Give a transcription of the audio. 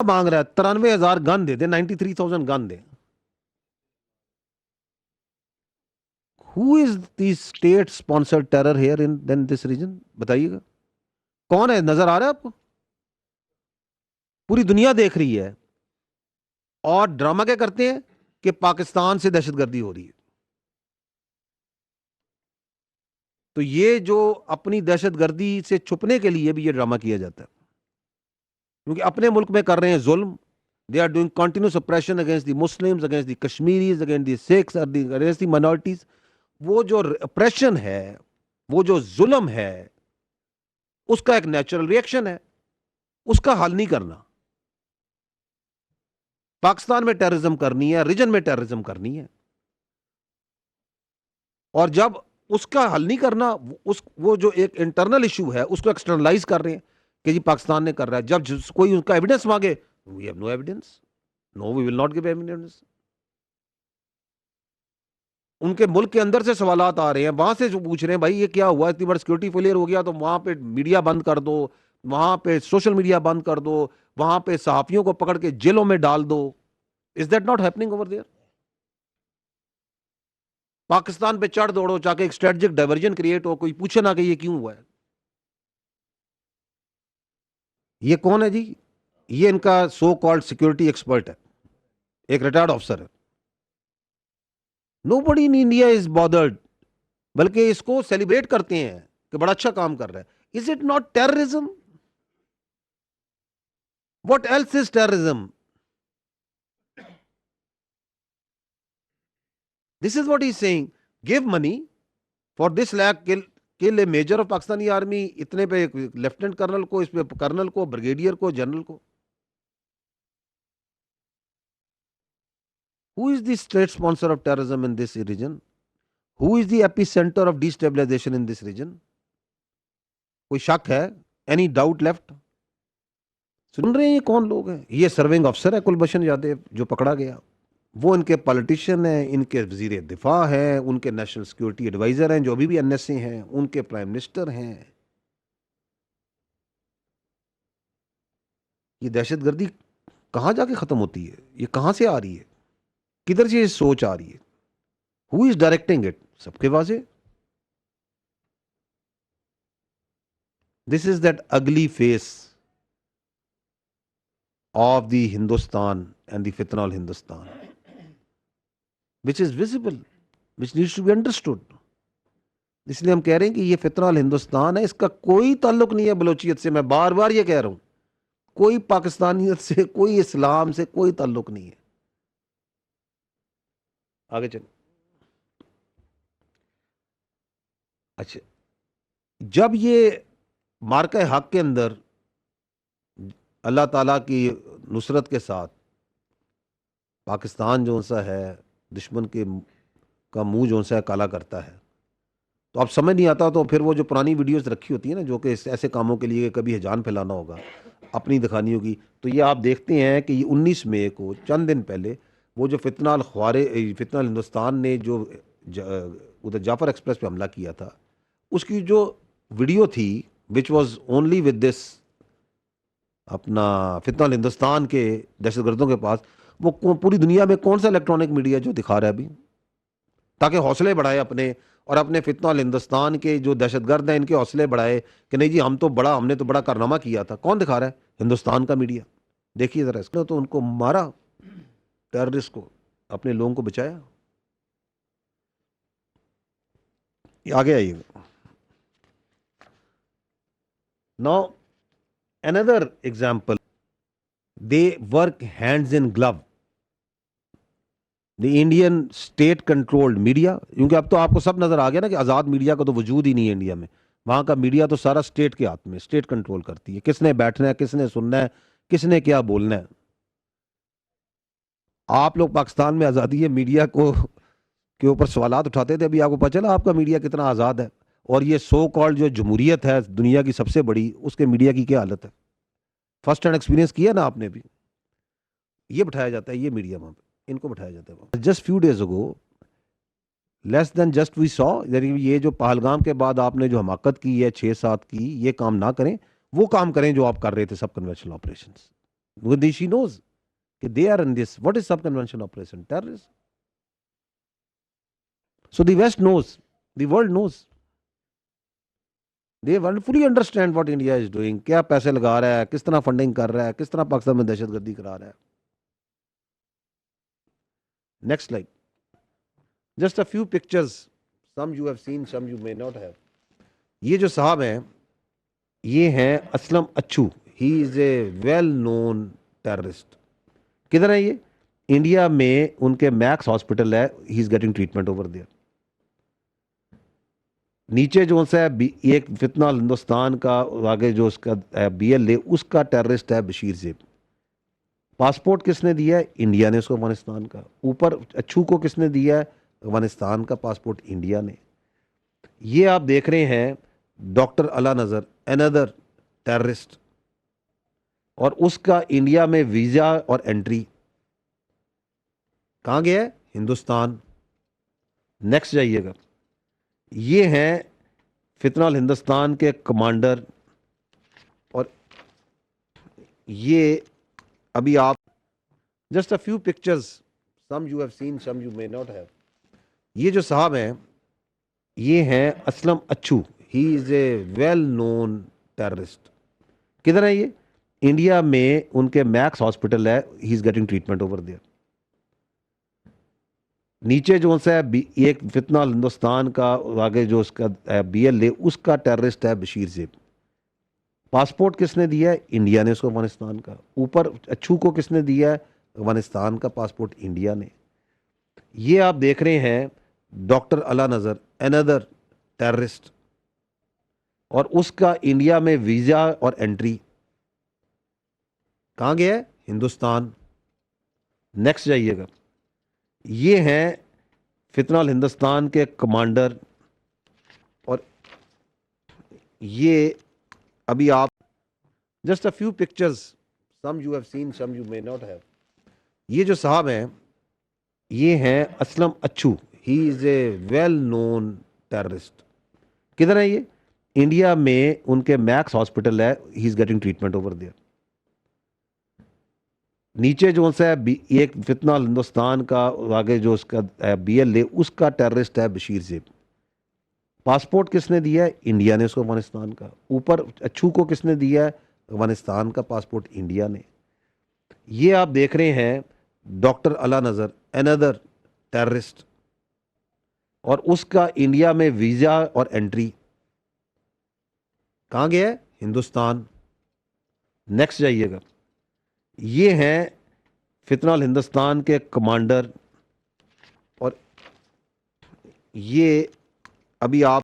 मांग रहा है 93,000 गन दे दे, 93,000 गन दे। Who is the state sponsored terror here in this region? बताइएगा कौन है, नजर आ रहा है आपको? पूरी दुनिया देख रही है। और ड्रामा क्या करते हैं कि पाकिस्तान से दहशतगर्दी हो रही है। तो ये जो अपनी दहशतगर्दी से छुपने के लिए भी ये ड्रामा किया जाता है, क्योंकि अपने मुल्क में कर रहे हैं जुल्म। They are doing continuous operation against the Muslims, against the Kashmiris, against the Sikhs, against the minorities. वो जो ऑपरेशन है, वो जो जुल्म है, उसका एक नेचुरल रिएक्शन है, उसका हल नहीं करना। पाकिस्तान में टेररिज्म करनी है, रीजन में टेररिज्म करनी है, और जब उसका हल नहीं करना, वो जो एक इंटरनल इशू है उसको एक्सटर्नलाइज कर रहे हैं कि जी पाकिस्तान ने कर रहा है। जब कोई उसका एविडेंस मांगे, we have no evidence, no we will not give evidence. उनके मुल्क के अंदर से सवालात आ रहे हैं, वहां से जो पूछ रहे हैं भाई ये क्या हुआ, इतनी बड़ी सिक्योरिटी फेलियर हो गया तो वहां पे मीडिया बंद कर दो, वहां पे सोशल मीडिया बंद कर दो, वहां पे सहाफियों को पकड़ के जेलों में डाल दो। Is that not happening over there? Pakistan पे चढ़ दौड़ो चाहे एक स्ट्रेटेजिक डाइवर्जन क्रिएट हो, कोई पूछे ना कि ये क्यों हुआ है। ये कौन है जी? ये इनका सो कॉल्ड सिक्योरिटी एक्सपर्ट है, एक रिटायर्ड ऑफिसर है। Nobody in India is bothered, बल्कि इसको सेलिब्रेट करते हैं कि बड़ा अच्छा काम कर रहा है। Is it not terrorism? What else is terrorism? This is what he saying, give money for this lack, kill a major of Pakistani army, इतने पे लेफ्टिनेंट कर्नल को, इस पे कर्नल को, ब्रिगेडियर को, जनरल को। Who is the state sponsor of terrorism in this region? Who is the epicenter of destabilization in this region? कोई शक है? Any doubt left? सुन रहे हैं ये कौन लोग हैं? ये सर्विंग अफसर है कुलभूषण यादव जो पकड़ा गया। वो इनके पॉलिटिशियन हैं, इनके वजीर दिफा हैं, उनके नेशनल सिक्योरिटी एडवाइजर हैं जो अभी भी एनएसए हैं, उनके प्राइम मिनिस्टर हैं। ये दहशतगर्दी कहां जाके खत्म होती है? ये कहां से आ रही है? किधर से ये सोच आ रही है? Who is directing it? सबके वाजे। दिस इज दैट अगली face of the Hindustan and the fitnal Hindustan, which is visible, which needs to be understood. इसलिए हम कह रहे हैं कि ये फितनल हिंदुस्तान है, इसका कोई ताल्लुक नहीं है बलोचियत से। मैं बार बार ये कह रहा हूं, कोई पाकिस्तानियत से, कोई इस्लाम से कोई ताल्लुक नहीं है। आगे चलो। अच्छा, जब ये मार्का हक के अंदर अल्लाह ताला की नुसरत के साथ पाकिस्तान जो सा है दुश्मन के का मुंह जो सा है काला करता है, तो अब समझ नहीं आता। तो फिर वो जो पुरानी वीडियोस रखी होती है ना, जो कि ऐसे कामों के लिए कभी हिजान फैलाना होगा, अपनी दिखानी होगी, तो ये आप देखते हैं कि ये 19 मई को, चंद दिन पहले, वो जो फितनाल ख्वारे फितनाल हिंदुस्तान ने जो उधर जाफर एक्सप्रेस पे हमला किया था, उसकी जो वीडियो थी, which was only with this अपना फितनाल हिंदुस्तान के दहशतगर्दों के पास, वो पूरी दुनिया में कौन सा इलेक्ट्रॉनिक मीडिया जो दिखा रहा है अभी, ताकि हौसले बढ़ाए अपने, और अपने फितनाल हिंदुस्तान के जो दहशतगर्द हैं इनके हौसले बढ़ाए कि नहीं जी हमने तो बड़ा कारनामा किया था। कौन दिखा रहा है? हिंदुस्तान का मीडिया। देखिए जरा इसको, तो उनको मारा, टेररिस्ट को, अपने लोगों को बचाया। आगे आइएगा। Now another example, they work hands in glove, the Indian state controlled media. क्योंकि अब तो आपको सब नजर आ गया ना कि आज़ाद मीडिया का तो वजूद ही नहीं है इंडिया में। वहां का मीडिया तो सारा स्टेट के हाथ में, स्टेट कंट्रोल करती है, किसने बैठना है, किसने सुनना है, किसने क्या बोलना है। आप लोग पाकिस्तान में आज़ादी है मीडिया को के ऊपर सवालात उठाते थे, अभी आपको पता चला आपका मीडिया कितना आज़ाद है। और ये सो कॉल्ड जो जमहूरियत है दुनिया की सबसे बड़ी, उसके मीडिया की क्या हालत है? फर्स्ट हैंड एक्सपीरियंस किया ना आपने भी। ये बैठाया जाता है, ये मीडिया वहां पे इनको बैठाया जाता है। Just few days ago, less than just we saw, ये जो पहलगाम के बाद आपने जो हमाकत की है 6-7 की, ये काम ना करें, वो काम करें जो आप कर रहे थे, सब कन्वेंशनल ऑपरेशंस। शी नोज कि they are in this, what is sub convention operation, terrorist. So the west knows, the world knows, the world fully understand what India is doing, क्या पैसे लगा रहा है, किस तरह फंडिंग कर रहा है, किस तरह पाकिस्तान में दहशतगर्दी करा रहा है. Next slide. Just a few pictures, some you have seen, some you may not have. ये जो साहब हैं, ये हैं Aslam Achhu. He is a well known terrorist. किधर है ये? इंडिया में उनके मैक्स हॉस्पिटल है, he is getting treatment over there. नीचे जो सा है एक फितना हिंदुस्तान का, आगे जो उसका BLA, उसका टेररिस्ट है बशीर जेब. पासपोर्ट किसने दिया है? इंडिया ने उसको, अफगानिस्तान का. ऊपर अच्छू को किसने दिया है? अफगानिस्तान का पासपोर्ट इंडिया ने. ये आप देख रहे हैं डॉक्टर अला नजर, अनदर टेररिस्ट, और उसका इंडिया में वीजा और एंट्री कहां गया है? हिंदुस्तान. नेक्स्ट जाइएगा. ये हैं फितनाल हिंदुस्तान के कमांडर, और ये अभी आप just a few pictures, some you have seen, some you may not have. ये जो साहब हैं, ये हैं Aslam Achhu. He is a well known terrorist. किधर है ये? इंडिया में उनके मैक्स हॉस्पिटल है, he is getting treatment over there. नीचे जो सा है एक फितना हिंदुस्तान का, आगे जो उसका BLA, उसका टेररिस्ट है बशीर जेब. पासपोर्ट किसने दिया है? इंडिया ने उसको, अफगानिस्तान का. ऊपर अच्छू को किसने दिया है? अफगानिस्तान का पासपोर्ट इंडिया ने. ये आप देख रहे हैं डॉक्टर अला नजर, अनदर टेररिस्ट, और उसका इंडिया में वीजा और एंट्री कहां गया है? हिंदुस्तान. नेक्स्ट जाइएगा. ये हैं फितनाल हिंदुस्तान के कमांडर, और ये अभी आप just a few pictures, some you have seen, some you may not have. ये जो साहब हैं, ये हैं Aslam Achhu. He is a well known terrorist. किधर है ये? इंडिया में उनके मैक्स हॉस्पिटल है, he is getting treatment over there. नीचे जो सा है एक फितना हिंदुस्तान का, आगे जो उसका BLA, उसका टेररिस्ट है बशीर जेब. पासपोर्ट किसने दिया है? इंडिया ने उसको, अफगानिस्तान का. ऊपर अच्छू को किसने दिया है? अफगानिस्तान का पासपोर्ट इंडिया ने. ये आप देख रहे हैं डॉक्टर अला नजर, अनदर टेररिस्ट, और उसका इंडिया में वीजा और एंट्री कहां गया है? हिंदुस्तान. नेक्स्ट जाइएगा. ये हैं फितनाल हिंदुस्तान के कमांडर, और ये अभी आप